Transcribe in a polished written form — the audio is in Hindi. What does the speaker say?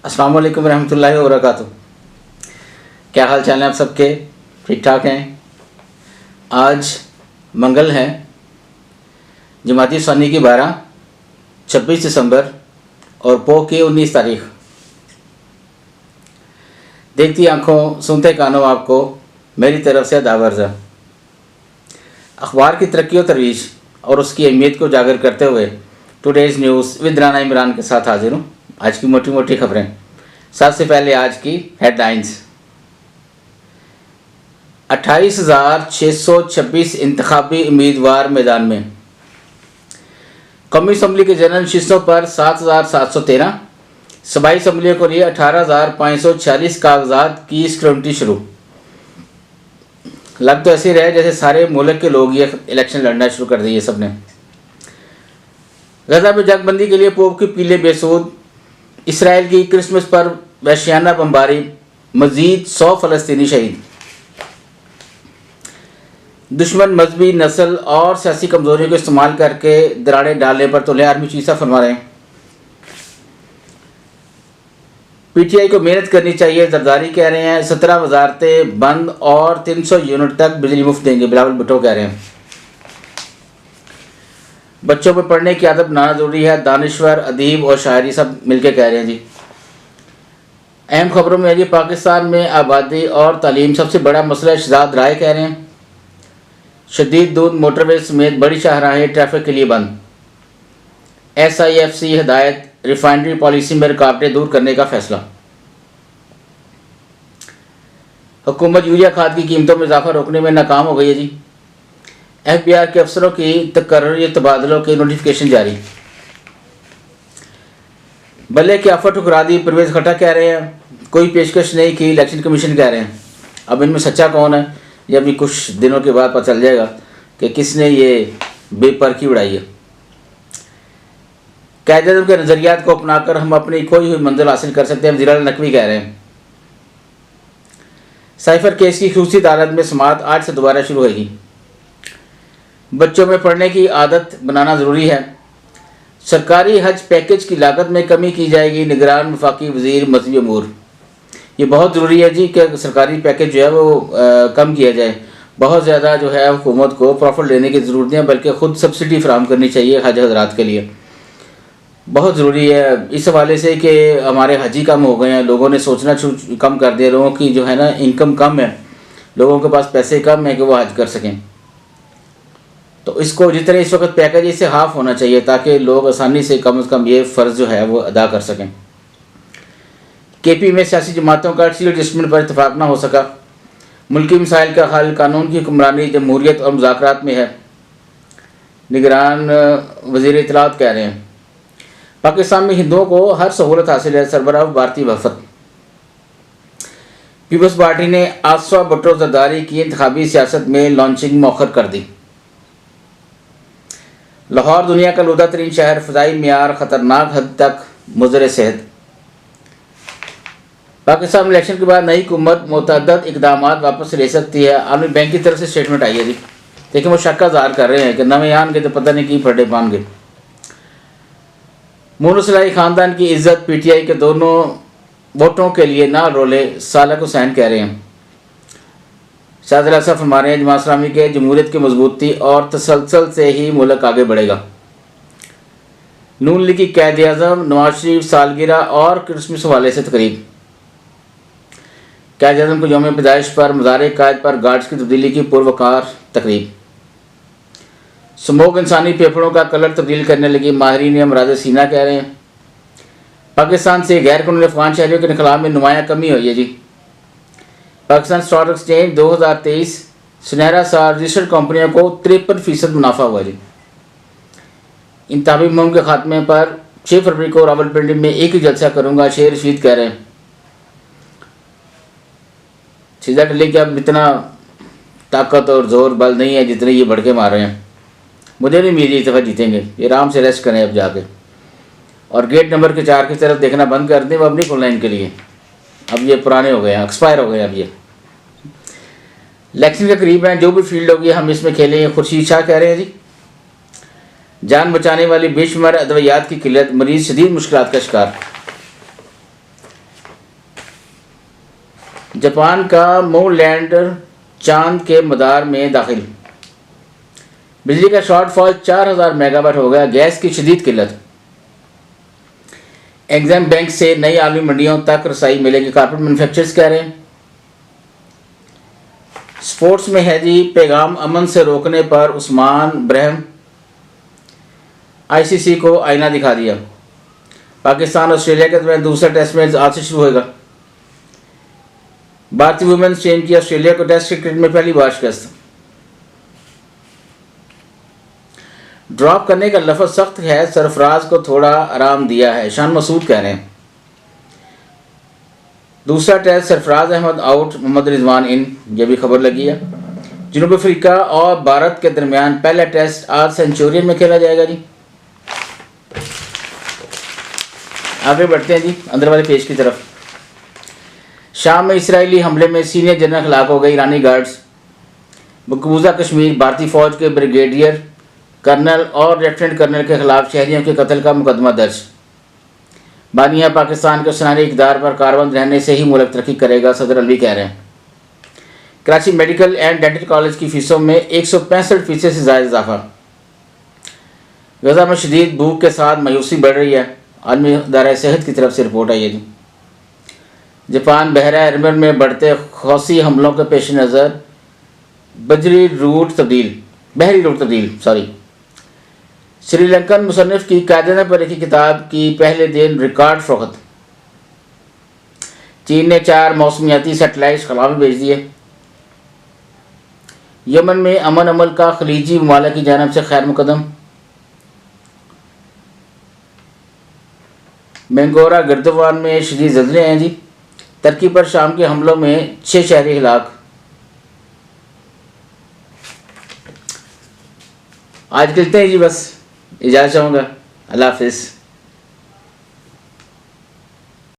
अस्सलाम वालेकुम रहमतुल्लाहि व बरकातुहू। क्या हाल चाल है आप सबके? ठीक ठाक हैं। आज मंगल है, जमाती सानी की 12, 26 दिसंबर और पो की 19 तारीख। देखती आंखों सुनते कानों आपको मेरी तरफ से दावर्जा। अखबार की तरक्की और तरवीज और उसकी अहमियत को उजागर करते हुए today's news with Rana Imran के साथ हाजिर हूँ। आज की मोटी मोटी खबरें। सबसे पहले आज की हेडलाइंस। 28,626 इंतखाबी उम्मीदवार मैदान में। कौमी असम्बली के जनरल नशिस्तों पर 7,713, सूबाई असम्बलियों के लिए 18,546 कागजात की स्क्रूटनी शुरू। लग तो ऐसे रहे जैसे सारे मुल्क के लोग ये इलेक्शन लड़ना शुरू कर दिए सबने। गजा में जंगबंदी के लिए पोप की पीले बेसूद। इसराइल की क्रिसमस पर वहशियाना बमबारी, मजीद 100 फ़लस्तीनी शहीद। दुश्मन मजहबी, नस्ल और सियासी कमजोरियों को इस्तेमाल करके दरारें डालने पर तो आर्मी चीफ साहब फरमा रहे हैं। पीटीआई को मेहनत करनी चाहिए, जरदारी कह रहे हैं। 17 वजारतें बंद और 300 यूनिट तक बिजली मुफ्त देंगे, बिलावल भुट्टो कह रहे हैं। बच्चों में पढ़ने की आदत बनाना जरूरी है, दानिश्वर, अदीब और शायरी सब मिलके कह रहे हैं जी। अहम खबरों में है जी, पाकिस्तान में आबादी और तालीम सबसे बड़ा मसला, शहजाद राय कह रहे हैं। शदीद दूध मोटरवे समेत बड़ी शाहराहें ट्रैफिक के लिए बंद। SIFC हिदायत, रिफाइनरी पॉलिसी में रुकावटें दूर करने का फैसला। हुकूमत यूरिया खाद की कीमतों में इजाफा रोकने में नाकाम हो गई है जी। FBI के अफसरों की तकर्री तबादलों की नोटिफिकेशन जारी। बल्ले की आफत ठुकरा दी, परवेज खट्टर कह रहे हैं। कोई पेशकश नहीं की, इलेक्शन कमीशन कह रहे हैं। अब इनमें सच्चा कौन है, ये अभी कुछ दिनों के बाद पता चल जाएगा कि किसने ये बेपरखी उड़ाई है। कायदे के नज़रियात को अपनाकर हम अपनी खोई हुई मंजिल हासिल कर सकते हैं, वज़ीर आला नकवी कह रहे हैं। साइफर केस की खुसूसी अदालत में समाअत आज से दोबारा शुरू होगी। बच्चों में पढ़ने की आदत बनाना ज़रूरी है। सरकारी हज पैकेज की लागत में कमी की जाएगी, निगरान वफाकी वज़ीर मज़हबी अमूर। ये बहुत ज़रूरी है जी कि सरकारी पैकेज जो है वो कम किया जाए। बहुत ज़्यादा जो है हुकूमत को प्रॉफिट लेने की ज़रूरत नहीं है, बल्कि ख़ुद सब्सिडी फराहम करनी चाहिए हज हजरात के लिए। बहुत ज़रूरी है इस हवाले से कि हमारे हजी कम हो गए हैं, लोगों ने सोचना कम कर दिया। लोगों की जो है ना इनकम कम है, लोगों के पास पैसे कम है कि वो हज कर सकें। तो इसको जितने इस वक्त पैकेज इससे हाफ होना चाहिए ताकि लोग आसानी से कम ये फ़र्ज़ जो है वो अदा कर सकें। KP में सियासी जमातों का सीट एडजस्टमेंट पर इतफाक़ ना हो सका। मुल्की मसाइल का हल कानून की हुक्मरानी, जमहूरियत और मुज़ाकरात में है, निगरान वज़ीर इत्तलात कह रहे हैं। पाकिस्तान में हिंदुओं को हर सहूलत हासिल है, सरबराह भारतीय वफद। पीपल्स पार्टी ने आसवा भुट्टो जरदारी की इंतखाबी सियासत में लॉन्चिंग मौखर कर दी। लाहौर दुनिया का लूदा तरीन शहर, फ़ज़ाई मियार ख़तरनाक हद तक मुज़र सेहत। पाकिस्तान में इलेक्शन के बाद नई हुकूमत मुतअद्दिद इक़दामात वापस ले सकती है। आलमी बैंक की तरफ से स्टेटमेंट आई है जी। लेकिन वो शक का ज़ाहिर कर रहे हैं कि नवे आन के तो पता नहीं की फटे पान गए। मुनसलाई ख़ानदान की इज्जत, PTI के दोनों वोटों के लिए ना रोले, सालक हुसैन कह रहे हैं। शाहज़ला साहब फरमा रहे हैं जमात इस्लामी के जमहूरियत की मजबूती और तसलसल से ही मुल्क आगे बढ़ेगा। नून लीग की कायद-ए-आज़म नवाज शरीफ सालगिरह और क्रिसमस हवाले से तकरीब। कायद-ए-आज़म को यौम पैदाइश पर मज़ार कायद पर गार्ड्स की तब्दीली की पुरवकार तकरीब। स्मोक इंसानी फेफड़ों का कलर तब्दील करने लगी, माहिरीन अमराज़ सीना कह रहे हैं। पाकिस्तान से गैर कानूनी अफगान शहरियों के इनखलाब में नुमायाँ कमी हुई है जी। पाकिस्तान स्टॉक एक्सचेंज 2023 सुनहरा साल रजिस्टर्ड कंपनियों को 53% मुनाफा हुआ जी। इंतखाबी मुहिम के खात्मे पर 6 फरवरी को रावलपिंडी में एक ही जलसा करूँगा, शेर रशीद कह रहे हैं। सीधा टली कि अब इतना ताकत और जोर बल नहीं है जितने ये भड़के मार रहे हैं। मुझे नहीं उम्मीद इस दफ़ा जीतेंगे, ये आराम से रेस्ट करें अब जाके। और गेट नंबर के 4 की तरफ देखना बंद कर दें, वो अब नहीं खुलना इनके लिए। अब ये पुराने हो गए हैं, एक्सपायर हो गए हैं अब ये। इलेक्शन के करीब हैं, जो भी फील्ड होगी हम इसमें खेलेंगे, खुर्शीद शाह कह रहे हैं जी। जान बचाने वाली बेशुमार अद्वियात की किल्लत, मरीज शदीद मुश्किलात का शिकार। जापान का मून लैंडर चांद के मदार में दाखिल। बिजली का शॉर्टफॉल 4000 मेगावाट हो गया, गैस की शदीद किल्लत। एग्जाम बैंक से नई आलमी मंडियों तक रसाई मिलेगी, कारपेट मैन्युफैक्चरर्स कह रहे हैं। स्पोर्ट्स में है जी, पैगाम अमन से रोकने पर उस्मान ब्रह्म आईसीसी को आईना दिखा दिया। पाकिस्तान ऑस्ट्रेलिया के दरमियान दूसरा टेस्ट मैच आज से शुरू होगा। भारतीय वुमेन्स टीम की ऑस्ट्रेलिया को टेस्ट क्रिकेट में पहली बार शिकस्त। ड्रॉप करने का लफ्ज सख्त है, सरफराज को थोड़ा आराम दिया है, शान मसूद कह रहे हैं। दूसरा टेस्ट सरफराज अहमद आउट, मोहम्मद रिजवान इन, यह भी खबर लगी है। जनूबी अफ्रीका और भारत के दरमियान पहला टेस्ट आज सेंचुरियन में खेला जाएगा जी। आगे बढ़ते हैं जी अंदर वाले पेज की तरफ। शाम में इसराइली हमले में सीनियर जनरल हलाक हो गए, ईरानी गार्ड्स। मकबूजा कश्मीर भारतीय फौज के ब्रिगेडियर कर्नल और लेफ्टिनेंट कर्नल के खिलाफ शहरियों के कत्ल का मुकदमा दर्ज। बानिया पाकिस्तान के सनारी इक़दार पर कारबंद रहने से ही मुल्क तरक्की करेगा, सदर अलवी कह रहे हैं। Karachi medical and dental college की फ़ीसों में 165% से ज़्यादा इजाफा। गजा में शदीद भूख के साथ मायूसी बढ़ रही है, आलमी इदारा सेहत की तरफ से रिपोर्ट आई है जी। जापान बहरा अरबियन में बढ़ते हौसी हमलों के पेश नज़र बहरी रूट तब्दील श्रीलंकन मुसन्निफ की कायदे पर लिखी किताब की पहले दिन रिकॉर्ड फ़रोख्त। चीन ने 4 मौसमियाती सैटेलाइट खला में भेज दिए। यमन में अमन अमल का खलीजी ममालिक की जानब से खैर मुकदम। मैंगोरा गिरदवान में शदीद ज़लज़ले हैं जी। तुर्की पर शाम के हमलों में 6 शहरी हिलाक। आज चलते हैं जी, बस इजाज़त चाहूँगा। अल्लाह हाफ़िज़।